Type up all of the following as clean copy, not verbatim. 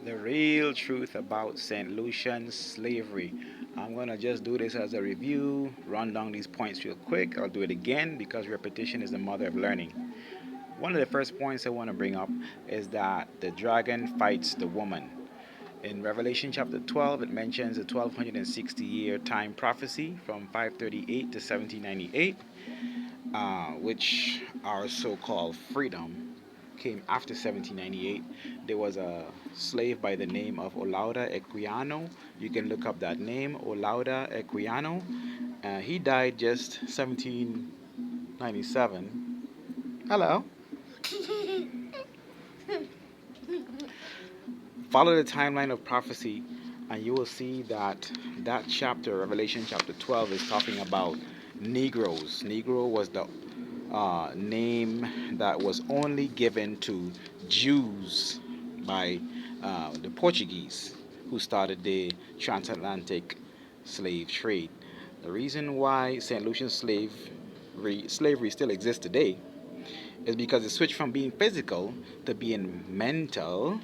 The real truth about St. Lucian slavery. I'm going to just do this as a review, run down these points real quick. I'll do it again because repetition is the mother of learning. One of the first points I want to bring up is that the dragon fights the woman. In Revelation chapter 12, it mentions a 1260-year time prophecy from 538 to 1798, which our so called freedom came after 1798. There was a slave by the name of Olaudah Equiano. You can look up that name, Olaudah Equiano. He died just 1797. Hello. Follow the timeline of prophecy, and you will see that that chapter, Revelation chapter 12, is talking about Negroes. Negro was the name that was only given to Jews by the Portuguese who started the transatlantic slave trade. The reason why St. Lucian slavery still exists today is because it switched from being physical to being mental,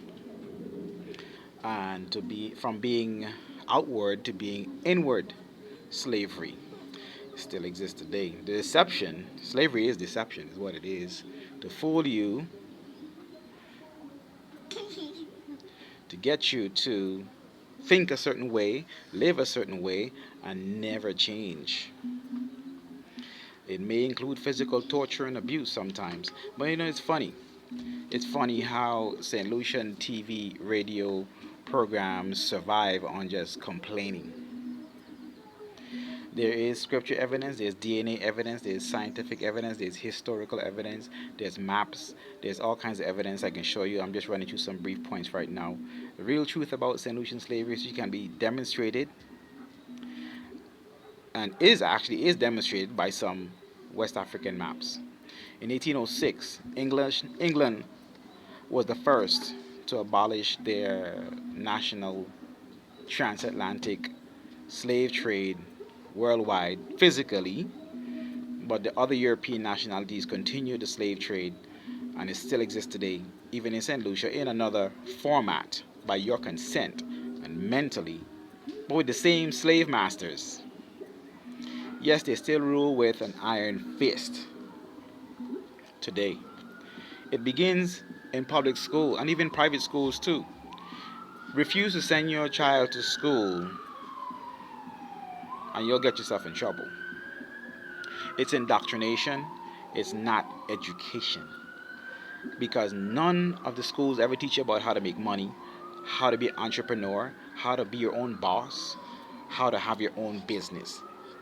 and to be from being outward to being inward slavery still exists today. The deception, slavery is deception, is what it is. To fool you, to get you to think a certain way, live a certain way, and never change. It may include physical torture and abuse sometimes. But it's funny. It's funny how St. Lucian TV radio programs survive on just complaining. There is scripture evidence, there's DNA evidence, there's scientific evidence, there's historical evidence, there's maps, there's all kinds of evidence I can show you. I'm just running through some brief points right now. The real truth about St. Lucian slavery is can be demonstrated, and is demonstrated by some West African maps. In 1806, England was the first to abolish their national transatlantic slave trade worldwide physically, but the other European nationalities continued the slave trade, and it still exists today, even in St. Lucia, in another format by your consent and mentally, but with the same slave masters. Yes, they still rule with an iron fist today. It begins in public school and even private schools too. Refuse to send your child to school and you'll get yourself in trouble. It's indoctrination, it's not education. Because none of the schools ever teach you about how to make money, how to be an entrepreneur, how to be your own boss, how to have your own business.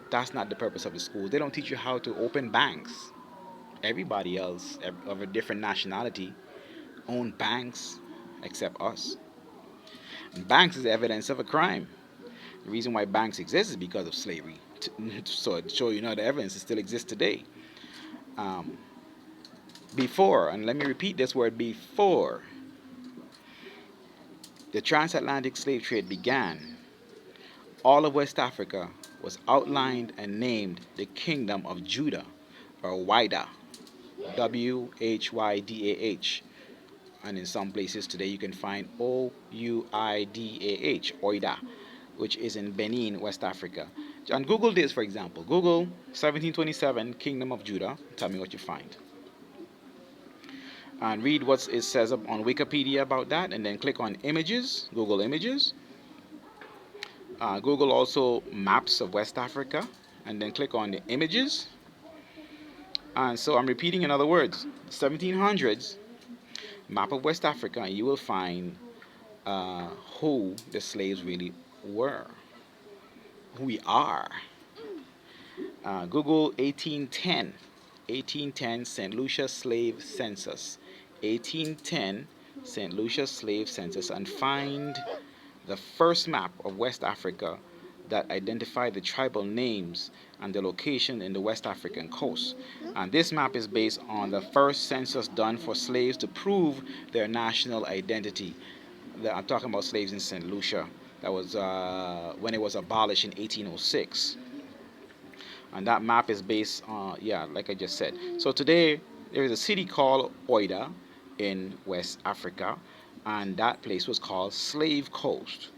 That's not the purpose of the schools. They don't teach you how to open banks. Everybody else of a different nationality own banks except us. And banks is evidence of a crime. The reason why banks exist is because of slavery. So to show the evidence still exists today. Um, Before, and let me repeat this word, before the transatlantic slave trade began, all of West Africa was outlined and named the Kingdom of Judah, or Whydah, Whydah. And in some places today you can find Ouidah, Oida, which is in Benin, West Africa. And Google this, for example. Google 1727 Kingdom of Judah. Tell me what you find. And read what it says up on Wikipedia about that, and then click on images, Google Images. Google also maps of West Africa, and then click on the images. And so I'm repeating in other words, 1700s map of West Africa, and you will find who the slaves really were, who we are. Google 1810 St. Lucia slave census, 1810 St. Lucia slave census, and find the first map of West Africa that identified the tribal names and the location in the West African coast. And this map is based on the first census done for slaves to prove their national identity. I'm talking about slaves in St. Lucia. That was when it was abolished in 1806. And that map is based on, yeah, like I just said. So today, there is a city called Oida in West Africa. and that place was called Slave Coast.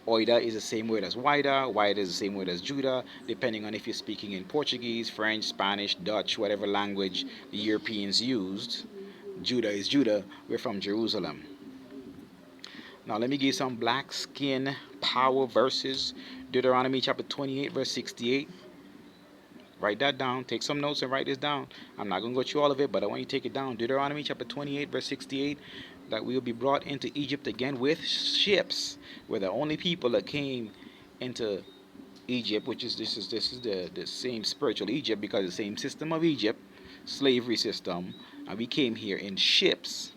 Oida is the same word as Wida. Wida is the same word as Judah, depending on if you're speaking in Portuguese, French, Spanish, Dutch, whatever language the Europeans used. Judah is Judah. We're from Jerusalem. Now, let me give you some black skin power verses. Deuteronomy chapter 28, verse 68. Write that down. Take some notes and write this down. I'm not going to go through all of it, but I want you to take it down. Deuteronomy chapter 28, verse 68. That we will be brought into Egypt again with ships. We're the only people that came into Egypt, which is this is the same spiritual Egypt, because the same system of Egypt, slavery system, and we came here in ships.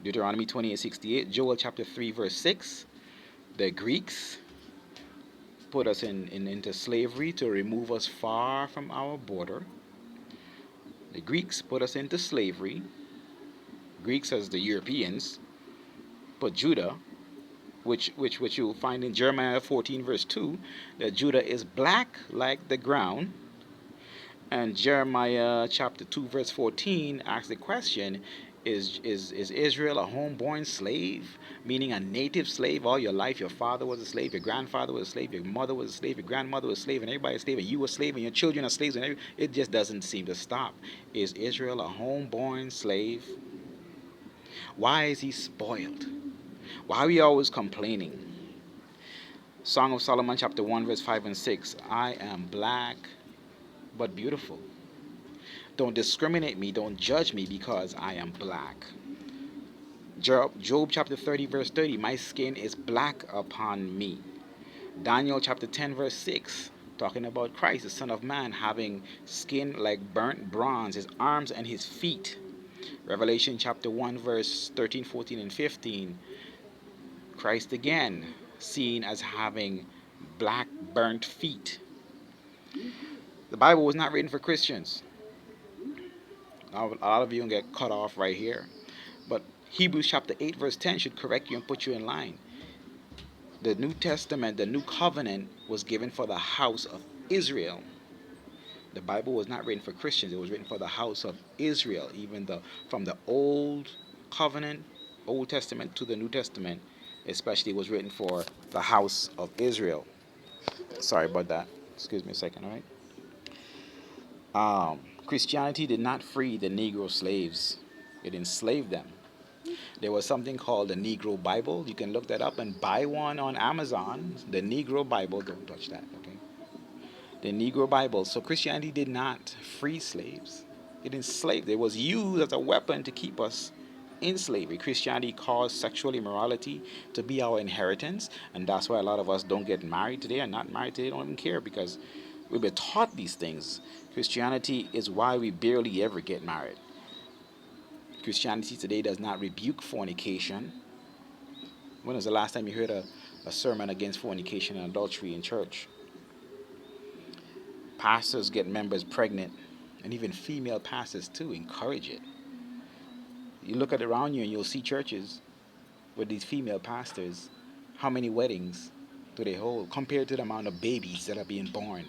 Deuteronomy 28:68, Joel chapter 3 verse 6. The Greeks put us into slavery to remove us far from our border. The Greeks put us into slavery. Greeks as the Europeans put Judah, which you'll find in Jeremiah 14 verse 2, that Judah is black like the ground. And Jeremiah chapter 2 verse 14 asks the question, is Israel a homeborn slave, meaning a native slave all your life? Your father was a slave, your grandfather was a slave, your mother was a slave, your grandmother was a slave, and everybody was a slave, and you were a slave, and your children are slaves, and it just doesn't seem to stop. Is Israel a homeborn slave? Why is he spoiled? Why are we always complaining? Song of Solomon chapter 1 verse 5 and 6. I am black but beautiful. Don't discriminate me, don't judge me because I am black. Job chapter 30 verse 30. My skin is black upon me. Daniel chapter 10 verse 6. Talking about Christ, the Son of Man, having skin like burnt bronze, his arms and his feet. Revelation chapter 1 verse 13, 14, and 15. Christ again seen as having black burnt feet. The Bible was not written for Christians. A lot of you can get cut off right here. But Hebrews chapter 8 verse 10 should correct you and put you in line. The New Testament, the New Covenant, was given for the house of Israel. The Bible was not written for Christians. It was written for the house of Israel. Even from the Old Covenant, Old Testament to the New Testament, especially, was written for the house of Israel. Sorry about that. Excuse me a second, all right? Christianity did not free the Negro slaves. It enslaved them. There was something called the Negro Bible. You can look that up and buy one on Amazon. The Negro Bible. Don't touch that, okay? The Negro Bible. So Christianity did not free slaves. It enslaved. It was used as a weapon to keep us in slavery. Christianity caused sexual immorality to be our inheritance, and that's why a lot of us don't get married today and not married today. Don't even care, because we've been taught these things. Christianity is why we barely ever get married. Christianity today does not rebuke fornication. When was the last time you heard a sermon against fornication and adultery in church? Pastors get members pregnant, and even female pastors too encourage it. You look at around you and you'll see churches with these female pastors. How many weddings do they hold compared to the amount of babies that are being born?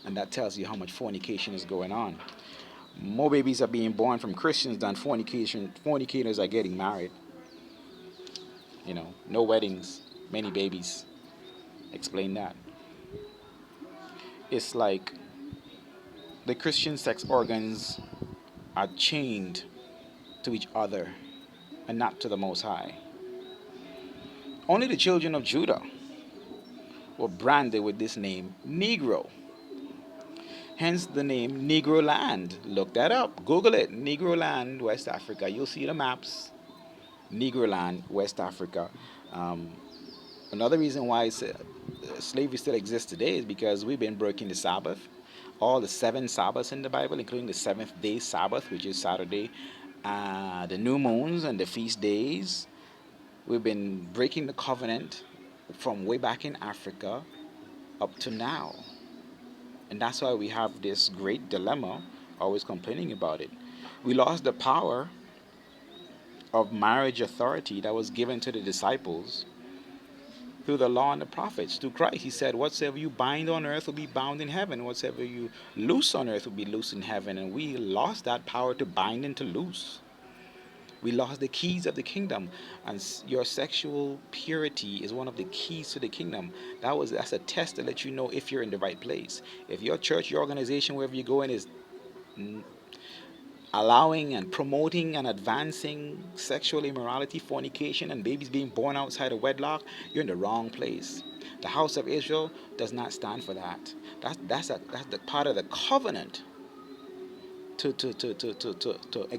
And that tells you how much fornication is going on. More babies are being born from Christians than fornicators are getting married. No weddings, many babies. Explain that. It's like the Christian sex organs are chained to each other and not to the Most High. Only the children of Judah were branded with this name, Negro. Hence the name Negro Land. Look that up. Google it. Negro Land, West Africa. You'll see the maps. Negro Land, West Africa. Another reason why slavery still exists today is because we've been breaking the Sabbath. All the 7 Sabbaths in the Bible, including the 7th day Sabbath, which is Saturday, the new moons and the feast days. We've been breaking the covenant from way back in Africa up to now. And that's why we have this great dilemma, always complaining about it. We lost the power of marriage authority that was given to the disciples through the law and the prophets, through Christ. He said, whatsoever you bind on earth will be bound in heaven. Whatsoever you loose on earth will be loose in heaven. And we lost that power to bind and to loose. We lost the keys of the kingdom, and your sexual purity is one of the keys to the kingdom. That's a test to let you know if you're in the right place. If your church, your organization, wherever you go in, is allowing and promoting and advancing sexual immorality, fornication, and babies being born outside of wedlock, you're in the wrong place. The house of Israel does not stand for that. That's the part of the covenant to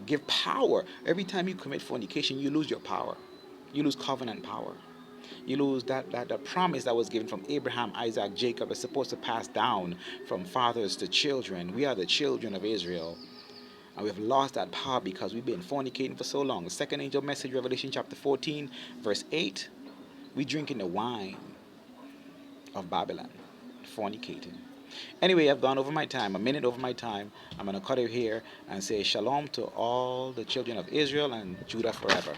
give power. Every time you commit fornication, you lose your power. You lose covenant power. You lose that promise that was given from Abraham, Isaac, Jacob is supposed to pass down from fathers to children. We are the children of Israel. And we've lost that power because we've been fornicating for so long. The second angel message, Revelation chapter 14, verse 8, we drinking the wine of Babylon, fornicating. Anyway, I've gone over my time, a minute over my time. I'm going to cut it here and say shalom to all the children of Israel and Judah forever.